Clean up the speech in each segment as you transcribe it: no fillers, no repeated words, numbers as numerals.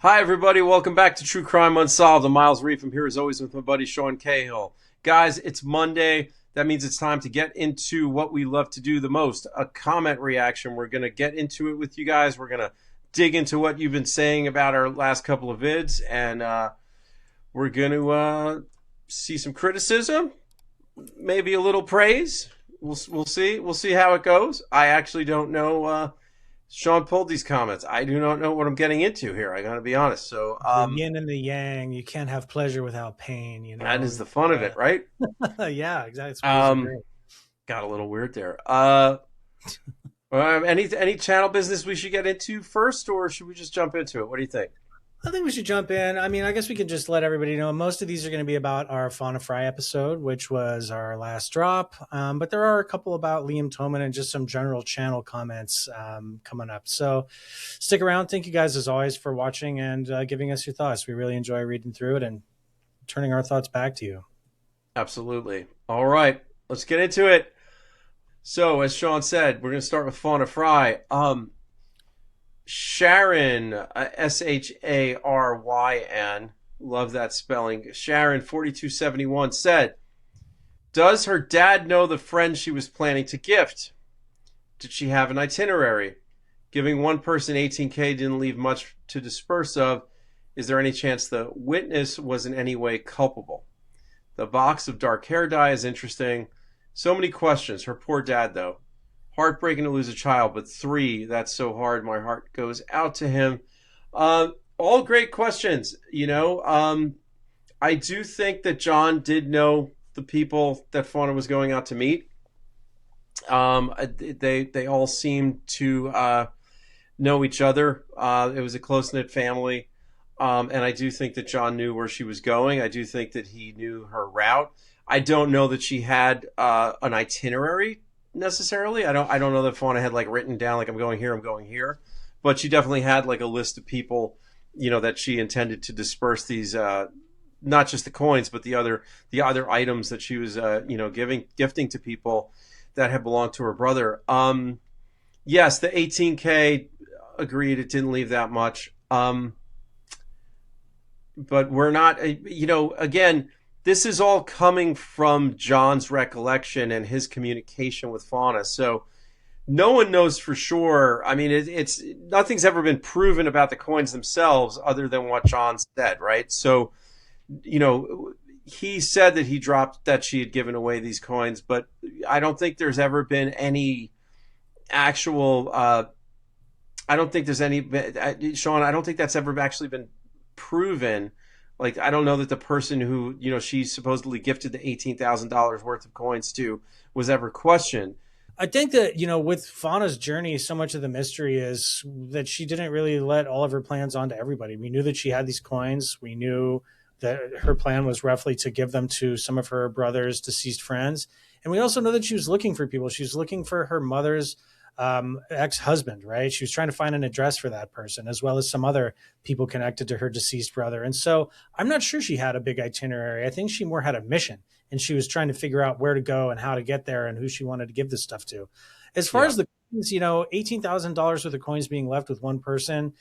Hi, everybody. Welcome back to True Crime Unsolved. I'm Miles Reef. I'm here as always with my buddy Sean Cahill. Guys, it's Monday. That means it's time to get into what we love to do the most, a comment reaction. We're going to get into it with you guys. We're going to dig into what you've been saying about our last couple of vids, and we're going to see some criticism, maybe a little praise. We'll see. We'll see how it goes. I actually don't know. Sean pulled these comments. I do not know what I'm getting into here. I got to be honest. So, The yin and the yang. You can't have pleasure without pain. that is the fun of it, right? Yeah, exactly. That's what these are Um, great. got a little weird there. Any channel business we should get into first, or should we just jump into it? What do you think? I think we should jump in. I mean, I guess we could just let everybody know most of these are going to be about our Fauna Frey episode, which was our last drop. But there are a couple about Liam Toman and just some general channel comments coming up. So stick around. Thank you guys, as always, for watching and giving us your thoughts. We really enjoy reading through it and turning our thoughts back to you. Absolutely. All right, let's get into it. So, as Sean said, we're going to start with Fauna Frey. Sharon, Sharyn, love that spelling. Sharon 4271 said, "Does her dad know the friend she was planning to gift? Did she have an itinerary? Giving one person 18K didn't leave much to disperse of. Is there any chance the witness was in any way culpable? The box of dark hair dye is interesting. So many questions. Her poor dad, though. Heartbreaking to lose a child, but three, that's so hard. My heart goes out to him." All great questions. I do think that John did know the people that Fauna was going out to meet. They all seemed to know each other. It was a close knit family. And I do think that John knew where she was going. I do think that he knew her route. I don't know that she had an itinerary necessarily. I don't know that Fauna had like written down like I'm going here, but she definitely had like a list of people, that she intended to disperse these not just the coins, but the other items that she was gifting to people that had belonged to her brother. Yes, the 18K, agreed, it didn't leave that much. But we're not, again, this is all coming from John's recollection and his communication with Fauna. So no one knows for sure. I mean, it's nothing's ever been proven about the coins themselves other than what John said, right? So, he said that he dropped that she had given away these coins, but I don't think there's ever been any actual. I don't think there's any, Sean. I don't think that's ever actually been proven. Like, I don't know that the person who, she supposedly gifted the $18,000 worth of coins to was ever questioned. I think that, with Fauna's journey, so much of the mystery is that she didn't really let all of her plans on to everybody. We knew that she had these coins. We knew that her plan was roughly to give them to some of her brother's deceased friends. And we also know that she was looking for people. She was looking for her mother's ex-husband, right? She was trying to find an address for that person, as well as some other people connected to her deceased brother. And so I'm not sure she had a big itinerary. I think she more had a mission, and she was trying to figure out where to go and how to get there and who she wanted to give this stuff to. As far Yeah. as the coins, $18,000 worth of coins being left with one person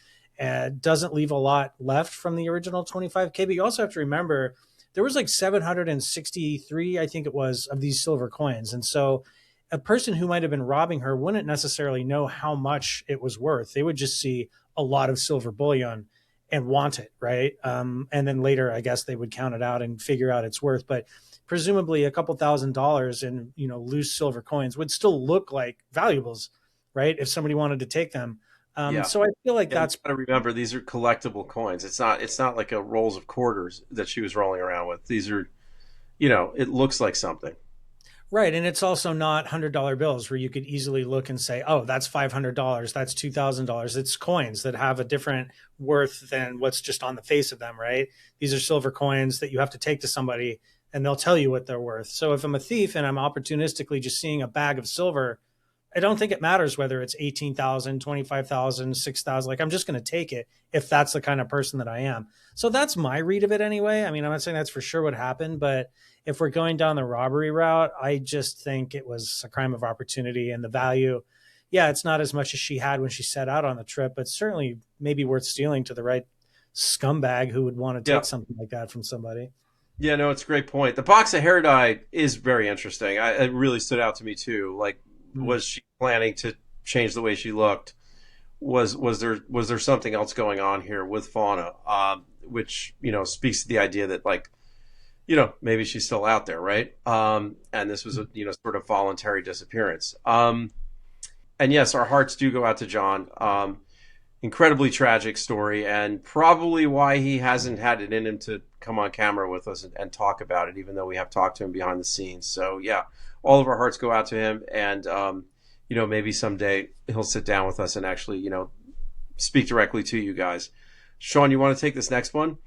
doesn't leave a lot left from the original 25K. But you also have to remember there was like 763, I think it was, of these silver coins. And so a person who might have been robbing her wouldn't necessarily know how much it was worth. They would just see a lot of silver bullion and want it, right? And then later, I guess they would count it out and figure out its worth. But presumably, a couple $1,000s in loose silver coins would still look like valuables, right? If somebody wanted to take them. Yeah. So I feel like Yeah, you that's got to remember these are collectible coins. It's not like a rolls of quarters that she was rolling around with. These are, it looks like something. right. And it's also not $100 bills where you could easily look and say, oh, that's $500. That's $2,000. It's coins that have a different worth than what's just on the face of them, right? These are silver coins that you have to take to somebody and they'll tell you what they're worth. So if I'm a thief and I'm opportunistically just seeing a bag of silver, I don't think it matters whether it's 18,000, 25,000, 6,000. Like, I'm just going to take it if that's the kind of person that I am. So that's my read of it anyway. I mean, I'm not saying that's for sure what happened, but if we're going down the robbery route, I just think it was a crime of opportunity, and the value, yeah, it's not as much as she had when she set out on the trip, but certainly maybe worth stealing to the right scumbag who would want to Yeah. take something like that from somebody. Yeah, no, it's a great point. The box of hair dye is very interesting. It really stood out to me too. Like, Hmm. was she planning to change the way she looked? Was there something else going on here with Fauna, which speaks to the idea that like maybe she's still out there, right? And this was a sort of voluntary disappearance. And yes, our hearts do go out to John. Incredibly tragic story, and probably why he hasn't had it in him to come on camera with us and talk about it, even though we have talked to him behind the scenes. So yeah, all of our hearts go out to him, and maybe someday he'll sit down with us and actually speak directly to you guys. Sean, you want to take this next one?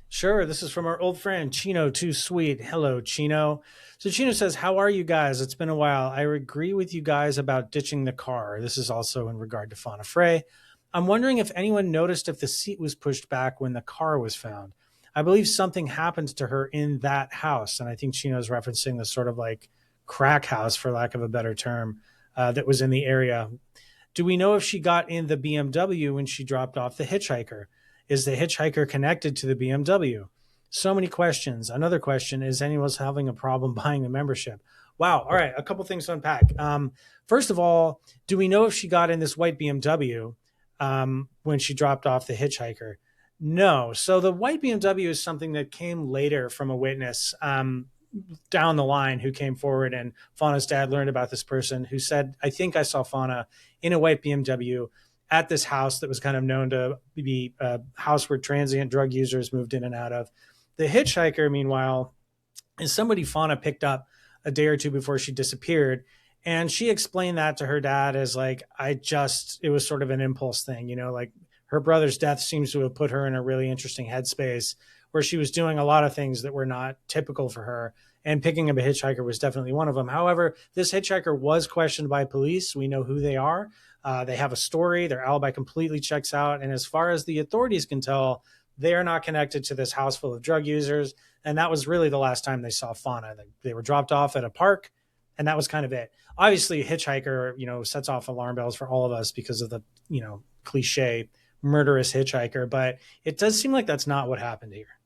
Sure. This is from our old friend Chino Too Sweet. Hello, Chino. So Chino says, "How are you guys? It's been a while. I agree with you guys about ditching the car." This is also in regard to Fauna Frey. "I'm wondering if anyone noticed if the seat was pushed back when the car was found. I believe something happened to her in that house." And I think Chino's referencing the sort of like crack house, for lack of a better term, that was in the area. "Do we know if she got in the BMW when she dropped off the hitchhiker? Is the hitchhiker connected to the BMW?" So many questions. Another question is, anyone having a problem buying the membership? Wow. All right. A couple things to unpack. First of all, do we know if she got in this white BMW when she dropped off the hitchhiker? No. So the white BMW is something that came later from a witness down the line who came forward, and Fauna's dad learned about this person who said, "I think I saw Fauna in a white BMW at this house that was kind of known to be a house where transient drug users moved in and out of." The hitchhiker, meanwhile, is somebody Fauna picked up a day or two before she disappeared. And she explained that to her dad as like, it was sort of an impulse thing, like her brother's death seems to have put her in a really interesting headspace where she was doing a lot of things that were not typical for her. And picking up a hitchhiker was definitely one of them. However, this hitchhiker was questioned by police. We know who they are. They have a story. Their alibi completely checks out. And as far as the authorities can tell, they are not connected to this house full of drug users. And that was really the last time they saw Fauna. They were dropped off at a park, and that was kind of it. Obviously, a hitchhiker, sets off alarm bells for all of us because of the, cliche murderous hitchhiker. But it does seem like that's not what happened here.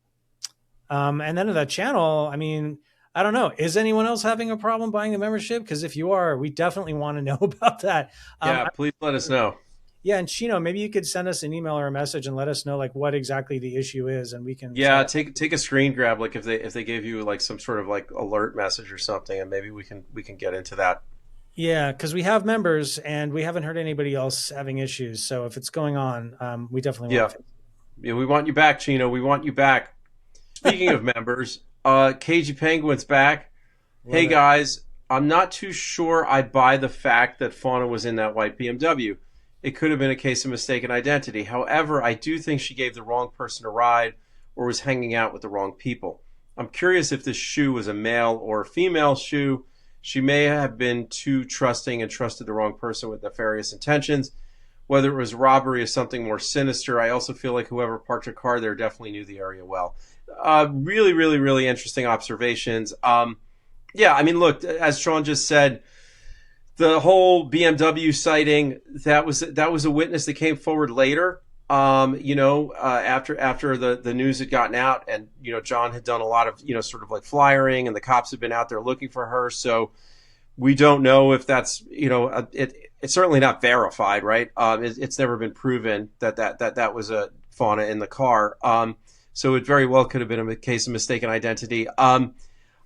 And then to the channel, I mean, I don't know. Is anyone else having a problem buying the membership? Because if you are, we definitely want to know about that. Yeah, please let us know. Yeah, and Chino, maybe you could send us an email or a message and let us know like what exactly the issue is, and we can try Yeah, to. take a screen grab, like if they gave you like some sort of like alert message or something, and maybe we can get into that. Yeah, because we have members and we haven't heard anybody else having issues. So if it's going on, we definitely want Yeah, to fix yeah, we want you back, Chino. We want you back. Speaking of members, KG Penguin's back. it. Hey Love it. guys, I'm not too sure I buy the fact that Fauna was in that white BMW. It could have been a case of mistaken identity. However, I do think she gave the wrong person a ride or was hanging out with the wrong people. I'm curious if this shoe was a male or a female shoe. She may have been too trusting and trusted the wrong person with nefarious intentions. Whether it was robbery or something more sinister, I also feel like whoever parked her car there definitely knew the area well. Really, really, really interesting observations. Yeah, I mean, look, as Sean just said, the whole BMW sighting, that was a witness that came forward later. After the news had gotten out, and John had done a lot of sort of like flyering, and the cops had been out there looking for her. So we don't know if that's it's certainly not verified, right? It's never been proven that was a Fauna in the car. So it very well could have been a case of mistaken identity.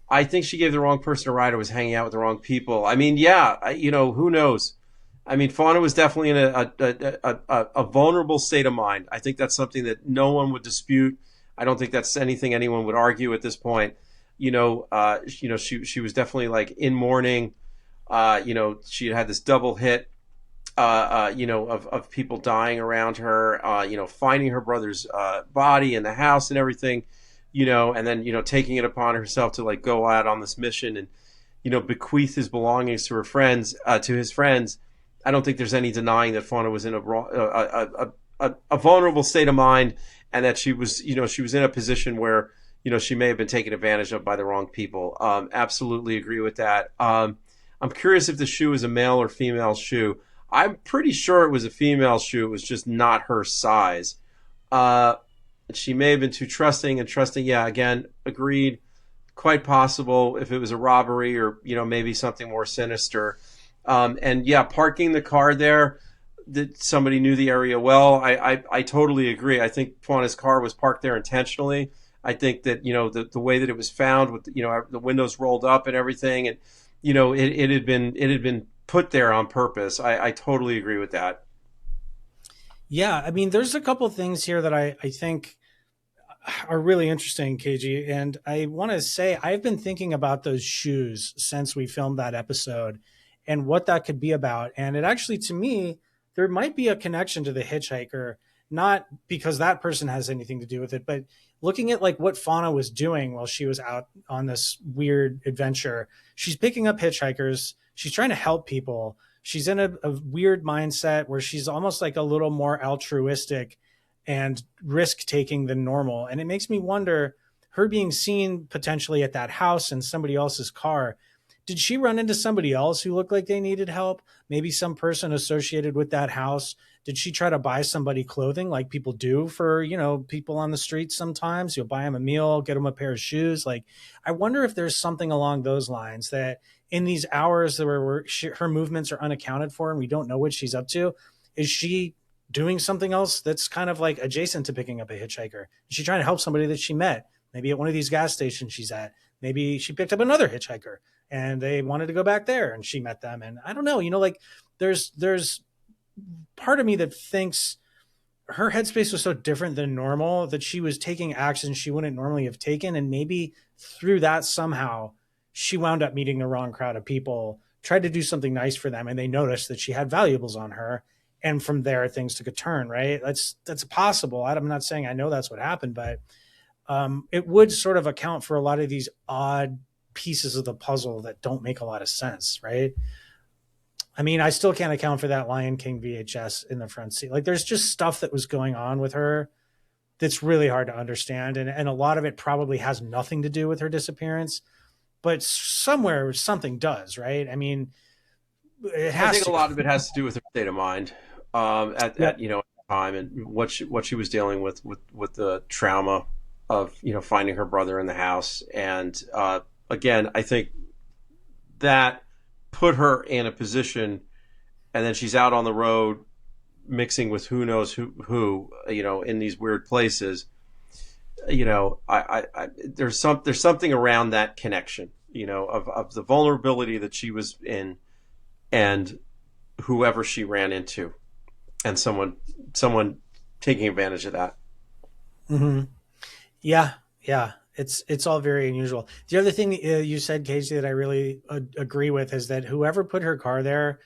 I think she gave the wrong person a ride or was hanging out with the wrong people. I mean, yeah, who knows? I mean, Fauna was definitely in a vulnerable state of mind. I think that's something that no one would dispute. I don't think that's anything anyone would argue at this point. She was definitely like in mourning. She had this double hit, of people dying around her. Finding her brother's body in the house and everything. And then taking it upon herself to like go out on this mission and bequeath his belongings to her friends, to his friends. I don't think there's any denying that Fauna was in a vulnerable state of mind, and that she was in a position where she may have been taken advantage of by the wrong people. Absolutely agree with that. I'm curious if the shoe is a male or female shoe. I'm pretty sure it was a female shoe. It was just not her size. she may have been too trusting and trusting. Yeah, again, agreed. Quite possible if it was a robbery or, maybe something more sinister. And yeah, parking the car there, that somebody knew the area well. I totally agree. I think Fauna's car was parked there intentionally. I think that, the way that it was found with, the windows rolled up and everything, and, it had been put there on purpose. I totally agree with that. Yeah, I mean, there's a couple things here that I think are really interesting, KG. And I want to say I've been thinking about those shoes since we filmed that episode and what that could be about. And it actually, to me, there might be a connection to the hitchhiker, not because that person has anything to do with it, but looking at like what Fauna was doing while she was out on this weird adventure. She's picking up hitchhikers. She's trying to help people. She's in a weird mindset where she's almost like a little more altruistic and risk taking than normal. And it makes me wonder, her being seen potentially at that house in somebody else's car, did she run into somebody else who looked like they needed help? Maybe some person associated with that house. Did she try to buy somebody clothing like people do for, people on the streets sometimes? You'll buy them a meal, get them a pair of shoes. Like, I wonder if there's something along those lines that in these hours where her movements are unaccounted for and we don't know what she's up to, is she doing something else that's kind of like adjacent to picking up a hitchhiker? Is she trying to help somebody that she met? Maybe at one of these gas stations she's at. Maybe she picked up another hitchhiker and they wanted to go back there and she met them. And I don't know, like there's part of me that thinks her headspace was so different than normal that she was taking actions she wouldn't normally have taken. And maybe through that, somehow she wound up meeting the wrong crowd of people, tried to do something nice for them. And they noticed that she had valuables on her. And from there, things took a turn, right? That's possible. I'm not saying I know that's what happened, but it would sort of account for a lot of these odd pieces of the puzzle that don't make a lot of sense, right? I mean, I still can't account for that Lion King VHS in the front seat. Like, there's just stuff that was going on with her that's really hard to understand. And a lot of it probably has nothing to do with her disappearance, but somewhere something does, right? I mean, I think a lot of it has to do with her state of mind at the time, and what she was dealing with the trauma of finding her brother in the house. And again, I think that put her in a position, and then she's out on the road mixing with who knows who in these weird places. There's something around that connection, of the vulnerability that she was in and whoever she ran into, and someone taking advantage of that. Mm-hmm. Yeah. It's all very unusual. The other thing you said, Casey, that I really agree with is that whoever put her car there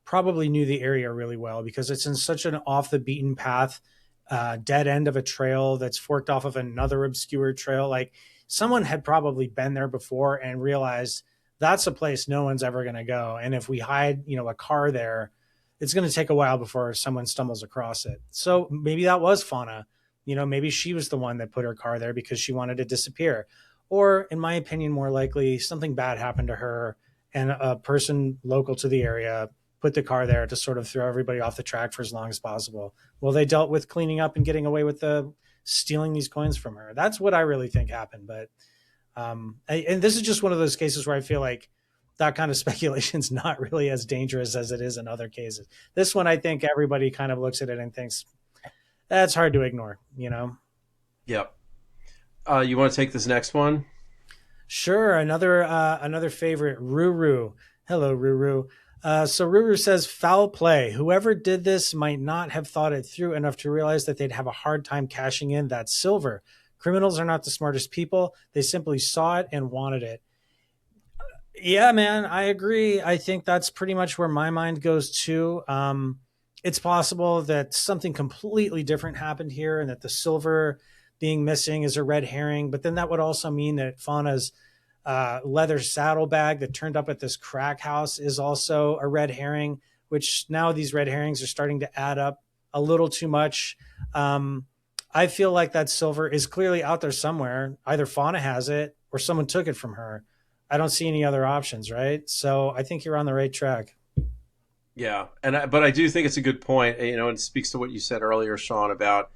probably knew the area really well, because it's in such an off the beaten path, dead end of a trail that's forked off of another obscure trail. Like, someone had probably been there before and realized that's a place no one's ever going to go. And if we hide, a car there, it's going to take a while before someone stumbles across it. So maybe that was Fauna. Maybe she was the one that put her car there because she wanted to disappear. Or, in my opinion, more likely, something bad happened to her and a person local to the area put the car there to sort of throw everybody off the track for as long as possible. Well, they dealt with cleaning up and getting away with stealing these coins from her. That's what I really think happened. But and this is just one of those cases where I feel like that kind of speculation is not really as dangerous as it is in other cases. This one, I think everybody kind of looks at it and thinks, that's hard to ignore, Yep. You want to take this next one? Sure. Another favorite, Ruru. Hello, Ruru. So Ruru says, foul play. Whoever did this might not have thought it through enough to realize that they'd have a hard time cashing in that silver. Criminals are not the smartest people. They simply saw it and wanted it. Yeah, man, I agree. I think that's pretty much where my mind goes too. It's possible that something completely different happened here and that the silver being missing is a red herring. But then that would also mean that Fauna's leather saddlebag that turned up at this crack house is also a red herring, which now these red herrings are starting to add up a little too much. I feel like that silver is clearly out there somewhere. Either Fauna has it or someone took it from her. I don't see any other options, right? So I think you're on the right track. Yeah, but I do think it's a good point. And it speaks to what you said earlier, Sean, about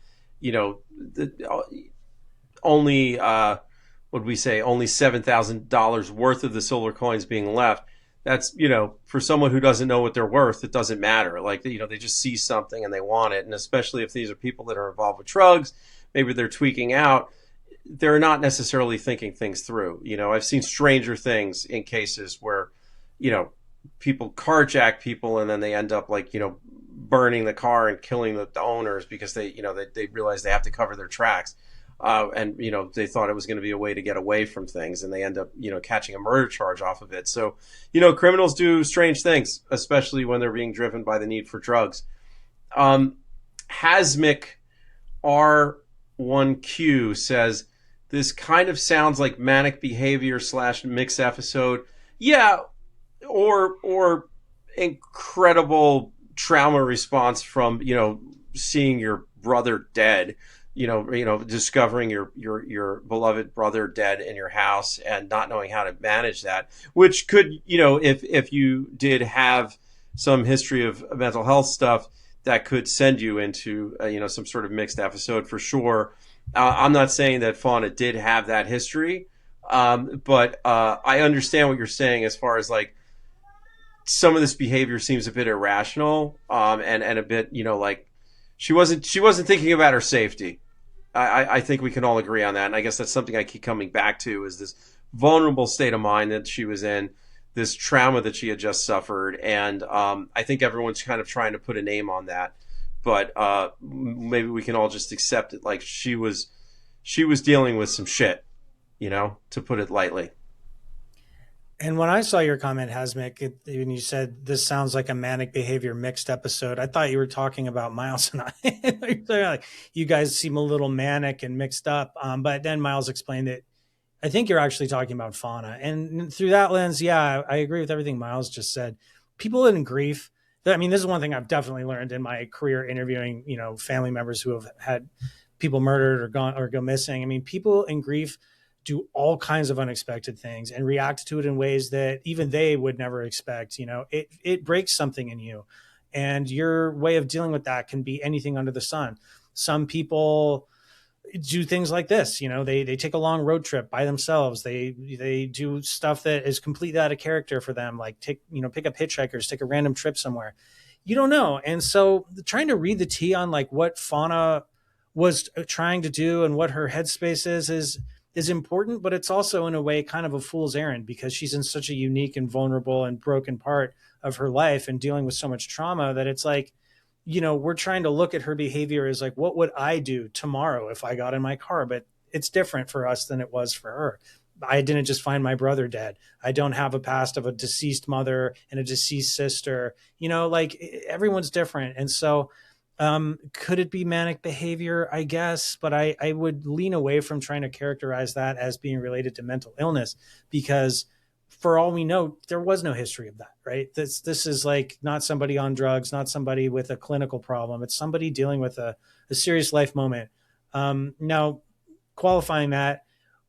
only what we say, only $7,000 worth of the silver coins being left. That's, for someone who doesn't know what they're worth, it doesn't matter. Like, they just see something and they want it. And especially if these are people that are involved with drugs, maybe they're tweaking out. They're not necessarily thinking things through. I've seen stranger things in cases where, people carjack people and then they end up like, burning the car and killing the owners because they realize they have to cover their tracks. And they thought it was going to be a way to get away from things, and they end up catching a murder charge off of it. So criminals do strange things, especially when they're being driven by the need for drugs. Hasmic R1Q says this kind of sounds like manic behavior / mixed episode. Yeah, or incredible trauma response from seeing your brother dead. Discovering your beloved brother dead in your house and not knowing how to manage that, which could, if you did have some history of mental health stuff, that could send you into, some sort of mixed episode for sure. I'm not saying that Fauna did have that history, but I understand what you're saying as far as like some of this behavior seems a bit irrational, and a bit, like she wasn't thinking about her safety. I think we can all agree on that. And I guess that's something I keep coming back to, is this vulnerable state of mind that she was in, this trauma that she had just suffered. And I think everyone's kind of trying to put a name on that. But maybe we can all just accept it. Like she was dealing with some shit, to put it lightly. And when I saw your comment, Hasmic, when you said this sounds like a manic behavior mixed episode, I thought you were talking about Miles and I. Like, you guys seem a little manic and mixed up. But then Miles explained that I think you're actually talking about Fauna. And through that lens, yeah, I agree with everything Miles just said. People in grief, I mean, this is one thing I've definitely learned in my career interviewing, family members who have had people murdered or go missing. I mean, people in grief do all kinds of unexpected things and react to it in ways that even they would never expect. It breaks something in you, and your way of dealing with that can be anything under the sun. Some people do things like this, they take a long road trip by themselves. They do stuff that is completely out of character for them. Like pick up hitchhikers, take a random trip somewhere. You don't know. And so trying to read the tea on like what Fauna was trying to do and what her headspace is important, but it's also in a way kind of a fool's errand, because she's in such a unique and vulnerable and broken part of her life and dealing with so much trauma that it's like, we're trying to look at her behavior as like, what would I do tomorrow if I got in my car? But it's different for us than it was for her. I didn't just find my brother dead. I don't have a past of a deceased mother and a deceased sister, like everyone's different. And so could it be manic behavior? I guess, but I would lean away from trying to characterize that as being related to mental illness, because for all we know, there was no history of that, right? This is like not somebody on drugs, not somebody with a clinical problem. It's somebody dealing with a serious life moment. Now, qualifying that,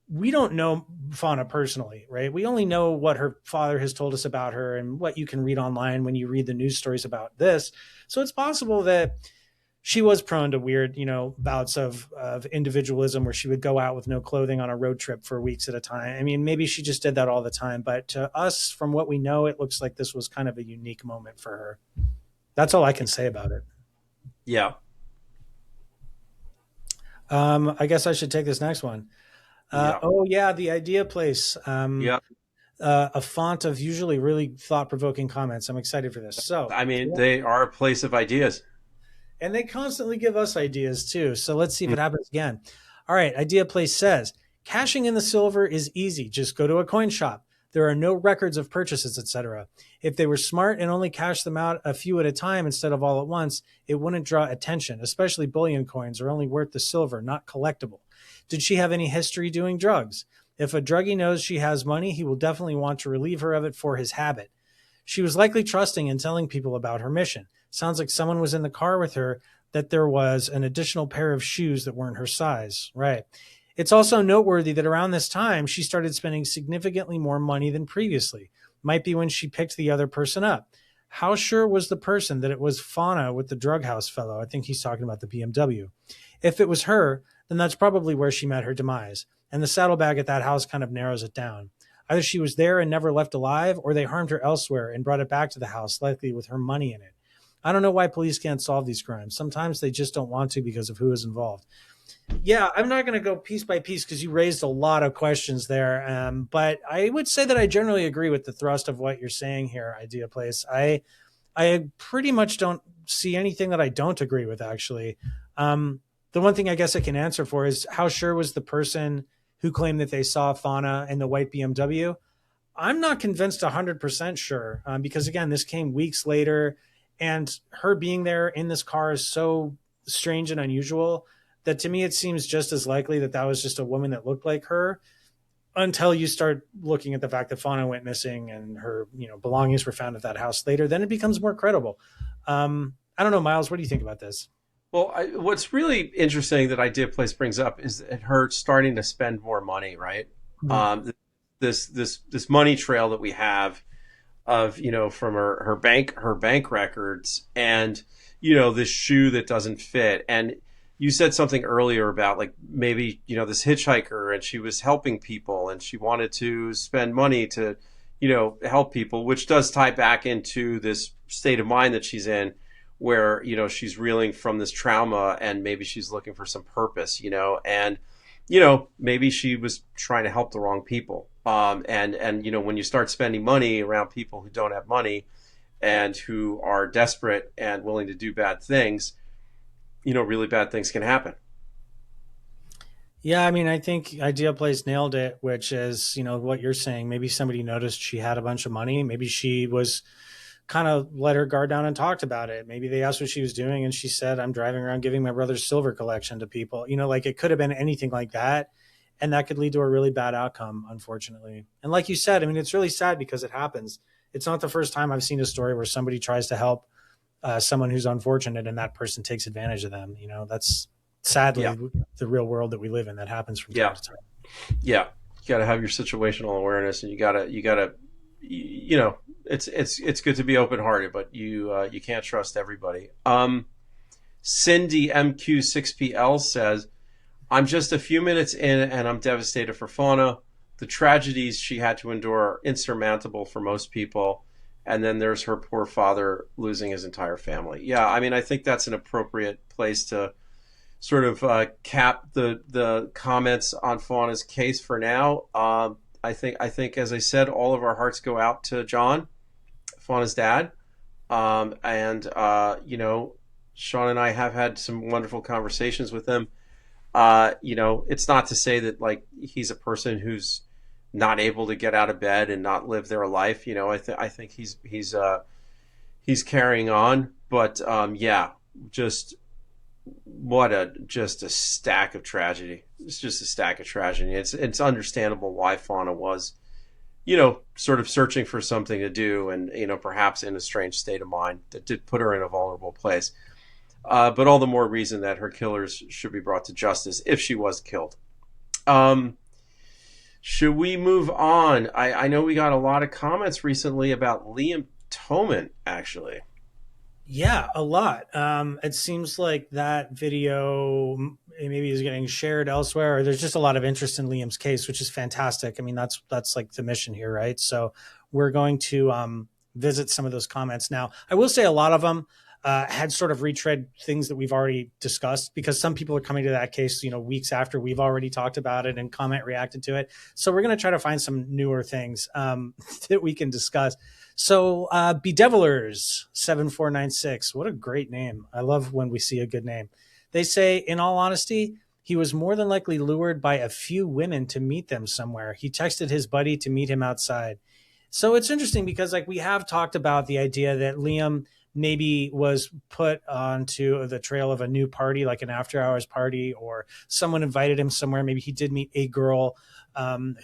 we don't know Fauna personally, right? We only know what her father has told us about her and what you can read online when you read the news stories about this. So it's possible that she was prone to weird, bouts of individualism where she would go out with no clothing on a road trip for weeks at a time. I mean, maybe she just did that all the time. But to us, from what we know, it looks like this was kind of a unique moment for her. That's all I can say about it. Yeah. I guess I should take this next one. Yeah. Oh, yeah, the Idea Place. Yeah. A font of usually really thought-provoking comments. I'm excited for this. So, I mean, they are a place of ideas. And they constantly give us ideas too. So let's see if it happens again. All right. Idea Place says, cashing in the silver is easy. Just go to a coin shop. There are no records of purchases, etc. If they were smart and only cashed them out a few at a time instead of all at once, it wouldn't draw attention, especially bullion coins are only worth the silver, not collectible. Did she have any history doing drugs? If a druggie knows she has money, he will definitely want to relieve her of it for his habit. She was likely trusting and telling people about her mission. Sounds like someone was in the car with her, that there was an additional pair of shoes that weren't her size. Right. It's also noteworthy that around this time, she started spending significantly more money than previously. Might be when she picked the other person up. How sure was the person that it was Fauna with the drug house fellow? I think he's talking about the BMW. If it was her, then that's probably where she met her demise. And the saddlebag at that house kind of narrows it down. Either she was there and never left alive, or they harmed her elsewhere and brought it back to the house, likely with her money in it. I don't know why police can't solve these crimes. Sometimes they just don't want to because of who is involved. Yeah, I'm not going to go piece by piece because you raised a lot of questions there. But I would say that I generally agree with the thrust of what you're saying here, Idea Place. I pretty much don't see anything that I don't agree with, actually. The one thing I guess I can answer for is how sure was the person who claimed that they saw Fauna in the white BMW? I'm not convinced 100% sure because, again, this came weeks later, and her being there in this car is so strange and unusual that to me it seems just as likely that that was just a woman that looked like her until you start looking at the fact that Fauna went missing and her, belongings were found at that house later. Then it becomes more credible. I don't know, Miles, what do you think about this? Well, what's really interesting that Idea Place brings up is her starting to spend more money, right? Mhm. This money trail that we have of from her bank records, and this shoe that doesn't fit. And you said something earlier about like maybe this hitchhiker, and she was helping people and she wanted to spend money to help people, which does tie back into this state of mind that she's in, where she's reeling from this trauma and maybe she's looking for some purpose, and maybe she was trying to help the wrong people. And when you start spending money around people who don't have money and who are desperate and willing to do bad things, really bad things can happen. Yeah, I mean, I think Idea Place nailed it, which is, what you're saying. Maybe somebody noticed she had a bunch of money. Maybe she was kind of let her guard down and talked about it. Maybe they asked what she was doing and she said, I'm driving around giving my brother's silver collection to people. Like it could have been anything like that. And that could lead to a really bad outcome, unfortunately. And like you said, I mean, it's really sad because it happens. It's not the first time I've seen a story where somebody tries to help someone who's unfortunate and that person takes advantage of them. That's Yeah. sadly the real world that we live in. That happens from time Yeah. to time. Yeah. You got to have your situational awareness, and you got to, you know, it's good to be open hearted, but you can't trust everybody. Cindy MQ6PL says, I'm just a few minutes in and I'm devastated for Fauna. The tragedies she had to endure are insurmountable for most people. And then there's her poor father losing his entire family. Yeah, I mean, I think that's an appropriate place to sort of cap the comments on Fauna's case for now. I think, as I said, all of our hearts go out to John, Fauna's dad, and Sean and I have had some wonderful conversations with him. It's not to say that like he's a person who's not able to get out of bed and not live their life. I think he's carrying on, but yeah, just just a stack of tragedy. It's just a stack of tragedy. It's understandable why Fauna was, sort of searching for something to do, and perhaps in a strange state of mind that did put her in a vulnerable place. But all the more reason that her killers should be brought to justice if she was killed. Should we move on? I know we got a lot of comments recently about Liam Toman, actually. Yeah, a lot. It seems like that video maybe is getting shared elsewhere, or there's just a lot of interest in Liam's case, which is fantastic. I mean, that's like the mission here, right? So we're going to visit some of those comments now. I will say a lot of them had sort of retread things that we've already discussed, because some people are coming to that case, weeks after we've already talked about it and comment reacted to it. So we're going to try to find some newer things that we can discuss. So Bedevilers 7496, what a great name. I love when we see a good name. They say, in all honesty, he was more than likely lured by a few women to meet them somewhere. He texted his buddy to meet him outside. So it's interesting because like we have talked about the idea that Liam maybe was put onto the trail of a new party, like an after hours party, or someone invited him somewhere. Maybe he did meet a girl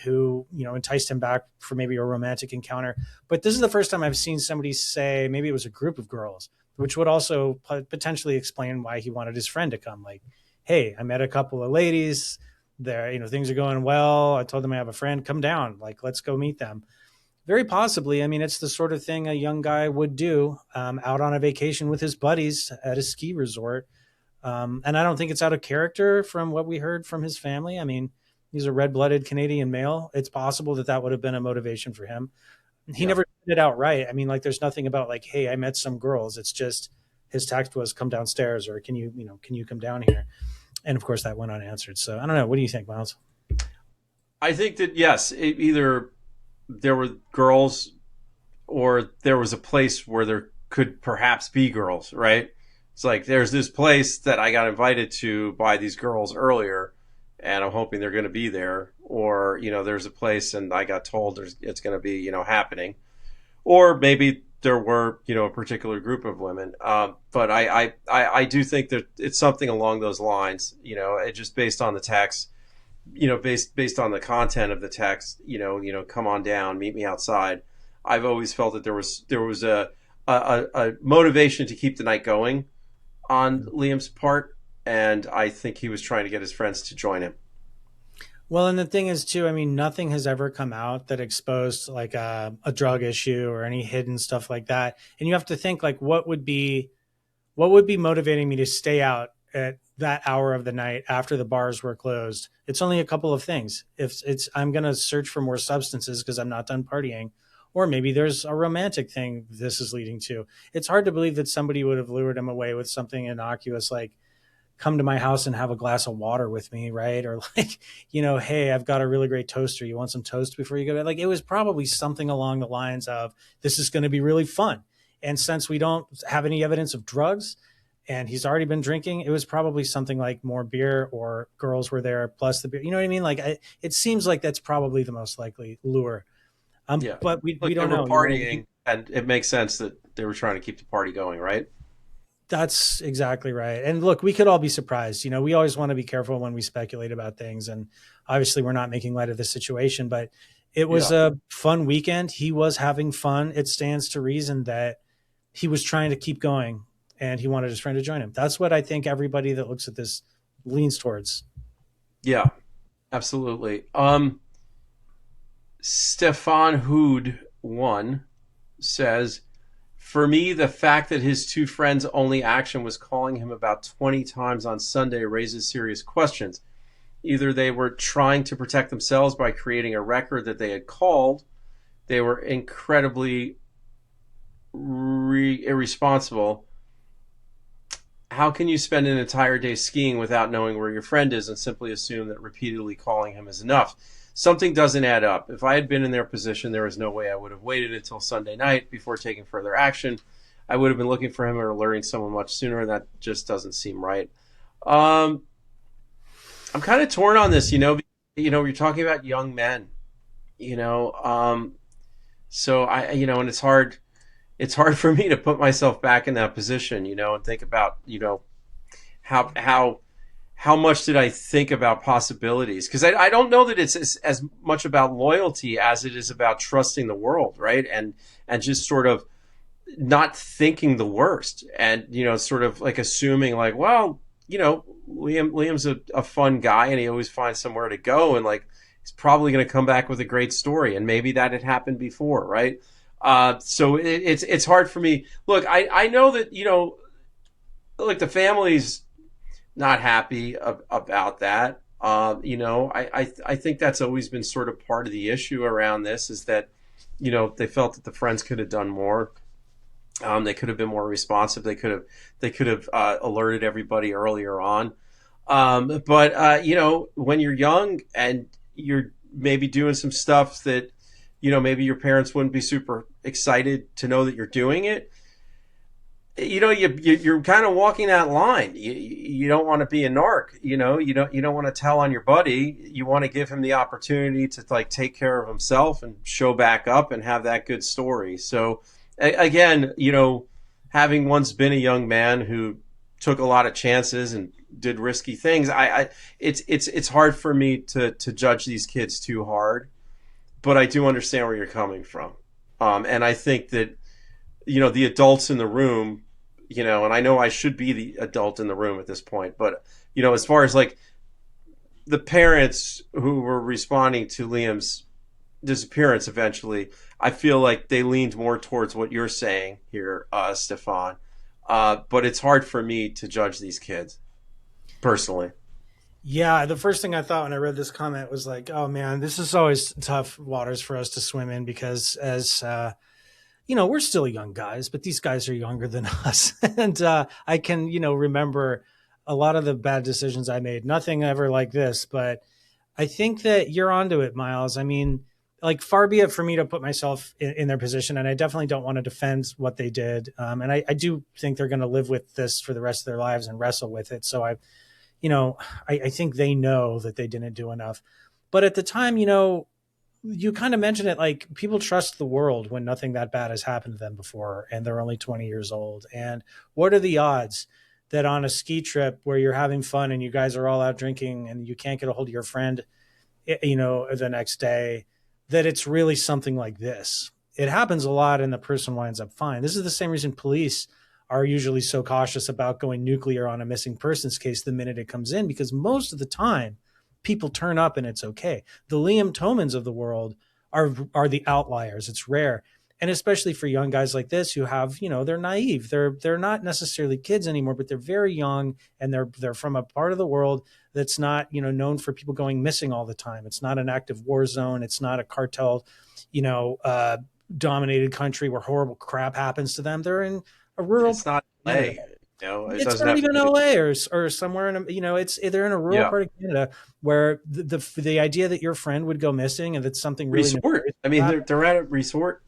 who, enticed him back for maybe a romantic encounter. But this is the first time I've seen somebody say maybe it was a group of girls, which would also potentially explain why he wanted his friend to come. Like, hey, I met a couple of ladies there, things are going well. I told them I have a friend, come down, like, let's go meet them. Very possibly. I mean, it's the sort of thing a young guy would do out on a vacation with his buddies at a ski resort. And I don't think it's out of character from what we heard from his family. I mean, he's a red blooded Canadian male. It's possible that that would have been a motivation for him. He Yeah. never did it outright. I mean, like, there's nothing about like, hey, I met some girls. It's just his text was come downstairs or can you come down here? And of course, that went unanswered. So I don't know. What do you think, Miles? I think that yes, either there were girls or there was a place where there could perhaps be girls, right? It's like there's this place that I got invited to by these girls earlier, and I'm hoping they're going to be there. Or there's a place and I got told it's going to be happening. Or maybe there were a particular group of women. But I do think that it's something along those lines. It just based on the text. Based on the content of the text. Come on down, meet me outside. I've always felt that there was a motivation to keep the night going on Liam's part, and I think he was trying to get his friends to join him. Well, and the thing is, too, I mean, nothing has ever come out that exposed like a drug issue or any hidden stuff like that. And you have to think like, what would be motivating me to stay out at that hour of the night after the bars were closed? It's only a couple of things. If it's I'm going to search for more substances because I'm not done partying, or maybe there's a romantic thing this is leading to. It's hard to believe that somebody would have lured him away with something innocuous like come to my house and have a glass of water with me, right? Or like, hey, I've got a really great toaster. You want some toast before you go to bed? Like, it was probably something along the lines of, this is going to be really fun. And since we don't have any evidence of drugs and he's already been drinking, it was probably something like more beer or girls were there plus the beer. You know what I mean? Like, it seems like that's probably the most likely lure. Yeah, But we like they don't were know. partying, and it makes sense that they were trying to keep the party going, right? That's exactly right. And look, we could all be surprised. We always want to be careful when we speculate about things. And obviously, we're not making light of the situation, but it was Yeah, a fun weekend. He was having fun. It stands to reason that he was trying to keep going and he wanted his friend to join him. That's what I think everybody that looks at this leans towards. yeah, absolutely. Stefan Hood one says, for me, the fact that his two friends' only action was calling him about 20 times on Sunday raises serious questions. Either they were trying to protect themselves by creating a record that they had called, they were incredibly irresponsible. How can you spend an entire day skiing without knowing where your friend is and simply assume that repeatedly calling him is enough? Something doesn't add up. If I had been in their position, there was no way I would have waited until Sunday night before taking further action. I would have been looking for him or alerting someone much sooner, and that just doesn't seem right. Um, I'm kind of torn on this. You're talking about young men. You know, um, so and it's hard for me to put myself back in that position. And think about how how much did I think about possibilities? Because I don't know that it's as much about loyalty as it is about trusting the world, right? And just sort of not thinking the worst, and sort of like assuming like, well, Liam's a fun guy and he always finds somewhere to go, and like he's probably going to come back with a great story, and maybe that had happened before, right? So it's hard for me. Look, I know that like the family's not happy about that. I think that's always been sort of part of the issue around this, is that they felt that the friends could have done more. They could have been more responsive. They could have alerted everybody earlier on. But when you're young and you're maybe doing some stuff that maybe your parents wouldn't be super excited to know that you're doing it. You're kind of walking that line. You don't want to be a narc. You don't want to tell on your buddy. You want to give him the opportunity to like take care of himself and show back up and have that good story. So again, having once been a young man who took a lot of chances and did risky things, it's hard for me to judge these kids too hard. But I do understand where you're coming from, and I think that the adults in the room, and I know I should be the adult in the room at this point, but as far as like the parents who were responding to Liam's disappearance eventually, I feel like they leaned more towards what you're saying here, Stefan. But it's hard for me to judge these kids personally. Yeah, the first thing I thought when I read this comment was like, oh man, this is always tough waters for us to swim in because as we're still young guys, but these guys are younger than us. And I can, remember a lot of the bad decisions I made. Nothing ever like this, but I think that you're onto it, Miles. I mean, like far be it for me to put myself in their position, and I definitely don't want to defend what they did. And I do think they're going to live with this for the rest of their lives and wrestle with it. So I think they know that they didn't do enough. But at the time, you kind of mentioned it, like people trust the world when nothing that bad has happened to them before and they're only 20 years old. And what are the odds that on a ski trip where you're having fun and you guys are all out drinking and you can't get a hold of your friend, the next day, that it's really something like this? It happens a lot and the person winds up fine. This is the same reason police are usually so cautious about going nuclear on a missing persons case the minute it comes in, because most of the time people turn up and it's okay. The Liam Tomans of the world are the outliers. It's rare. And especially for young guys like this who have, they're naive. They're not necessarily kids anymore, but they're very young and they're from a part of the world that's not, known for people going missing all the time. It's not an active war zone. It's not a cartel, dominated country where horrible crap happens to them. They're in a rural. It's not LA. It It's doesn't not have to even be LA or somewhere in they're in a rural part of Canada where the idea that your friend would go missing and that's something really resort. I mean, they're at a resort.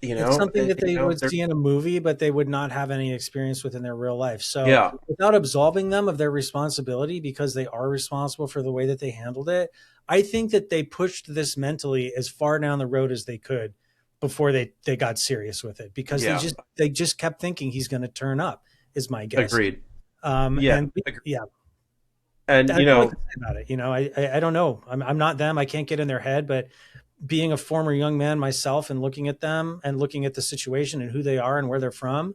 It's something that they would see in a movie, but they would not have any experience with in their real life. So without absolving them of their responsibility, because they are responsible for the way that they handled it, I think that they pushed this mentally as far down the road as they could before they got serious with it, because they just kept thinking he's going to turn up, is my guess. Agreed. And and about it, I don't know. I'm not them. I can't get in their head, but being a former young man myself and looking at them and looking at the situation and who they are and where they're from,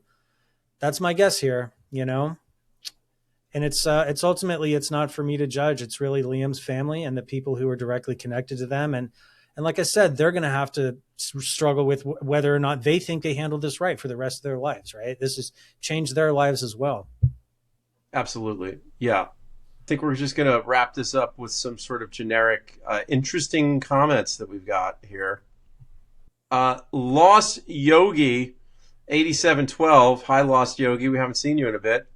that's my guess here, And it's ultimately, it's not for me to judge. It's really Liam's family and the people who are directly connected to them. And like I said, they're going to have to struggle with whether or not they think they handled this right for the rest of their lives, right? This has changed their lives as well. Absolutely. Yeah. I think we're just going to wrap this up with some sort of generic, interesting comments that we've got here. Lost Yogi 8712. Hi, Lost Yogi. We haven't seen you in a bit.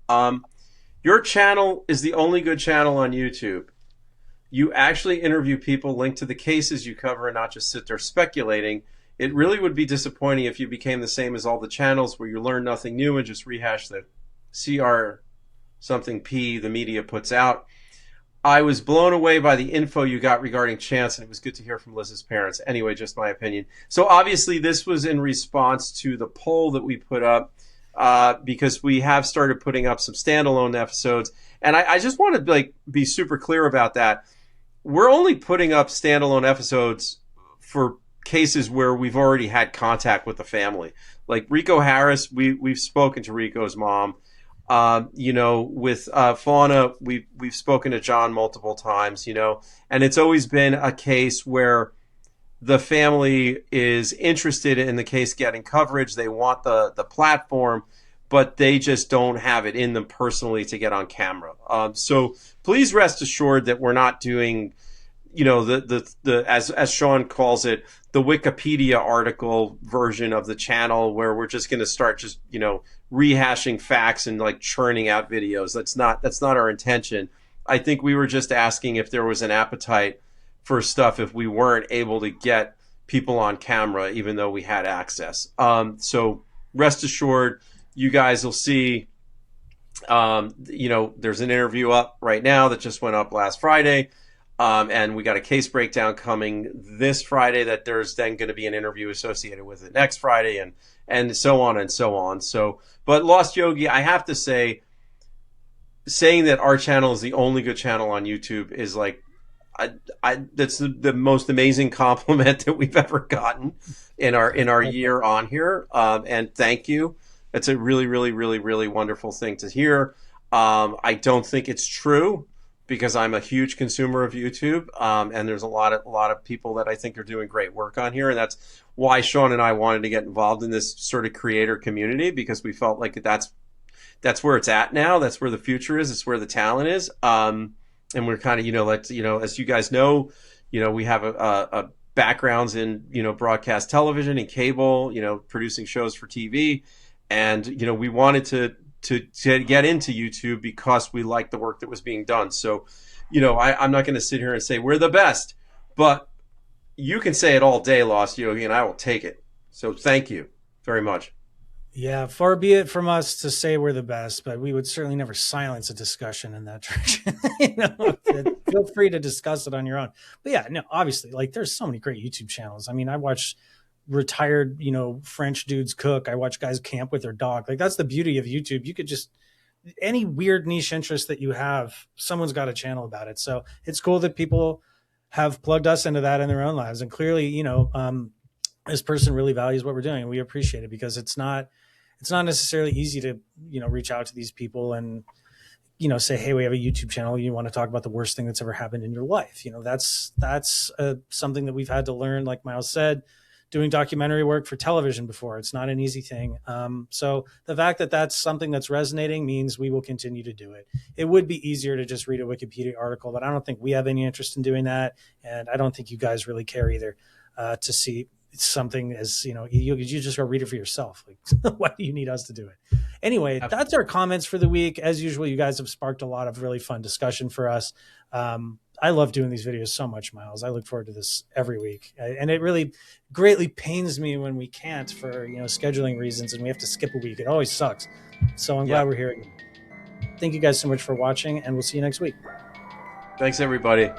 Your channel is the only good channel on YouTube. You actually interview people linked to the cases you cover and not just sit there speculating. It really would be disappointing if you became the same as all the channels where you learn nothing new and just rehash the CR something P the media puts out. I was blown away by the info you got regarding Chance, and it was good to hear from Liz's parents. Anyway, just my opinion. So obviously this was in response to the poll that we put up, because we have started putting up some standalone episodes. And I just want to be super clear about that. We're only putting up standalone episodes for cases where we've already had contact with the family. Like Rico Harris, we've spoken to Rico's mom. With Fauna, we've spoken to John multiple times, and it's always been a case where the family is interested in the case getting coverage. They want the platform, but they just don't have it in them personally to get on camera. So please rest assured that we're not doing, the as Sean calls it, the Wikipedia article version of the channel where we're just going to start rehashing facts and churning out videos. That's not our intention. I think we were just asking if there was an appetite for stuff if we weren't able to get people on camera, even though we had access. So rest assured, you guys will see, there's an interview up right now that just went up last Friday. And we got a case breakdown coming this Friday that there's then going to be an interview associated with it next Friday and so on and so on. So, but Lost Yogi, I have to say, saying that our channel is the only good channel on YouTube is that's the most amazing compliment that we've ever gotten in our year on here. And thank you. It's a really, really, really, really wonderful thing to hear. I don't think it's true, because I'm a huge consumer of YouTube, and there's a lot of people that I think are doing great work on here, and that's why Sean and I wanted to get involved in this sort of creator community, because we felt like that's where it's at now. That's where the future is. It's where the talent is. And we're kind of, as you guys know, we have a backgrounds in, broadcast television and cable, producing shows for TV. And, we wanted to get into YouTube because we liked the work that was being done. So, I'm not going to sit here and say we're the best, but you can say it all day, Lost Yogi, and I will take it. So thank you very much. Yeah, far be it from us to say we're the best, but we would certainly never silence a discussion in that direction. Feel free to discuss it on your own. But yeah, no, obviously, like there's so many great YouTube channels. I mean, I watch retired, French dudes cook. I watch guys camp with their dog. Like that's the beauty of YouTube. You could just any weird niche interest that you have, someone's got a channel about it. So it's cool that people have plugged us into that in their own lives. And clearly, this person really values what we're doing. And we appreciate it because it's not necessarily easy to, reach out to these people and, say, hey, we have a YouTube channel. You want to talk about the worst thing that's ever happened in your life. That's something that we've had to learn. Like Miles said, doing documentary work for television before, it's not an easy thing. So the fact that that's something that's resonating means we will continue to do it. It would be easier to just read a Wikipedia article, but I don't think we have any interest in doing that. And I don't think you guys really care either to see something as, you just go read it for yourself. Like, why do you need us to do it? Anyway, that's our comments for the week. As usual, you guys have sparked a lot of really fun discussion for us. I love doing these videos so much, Miles. I look forward to this every week. And it really greatly pains me when we can't for, scheduling reasons and we have to skip a week. It always sucks. So I'm glad we're here again. Thank you guys so much for watching, and we'll see you next week. Thanks, everybody.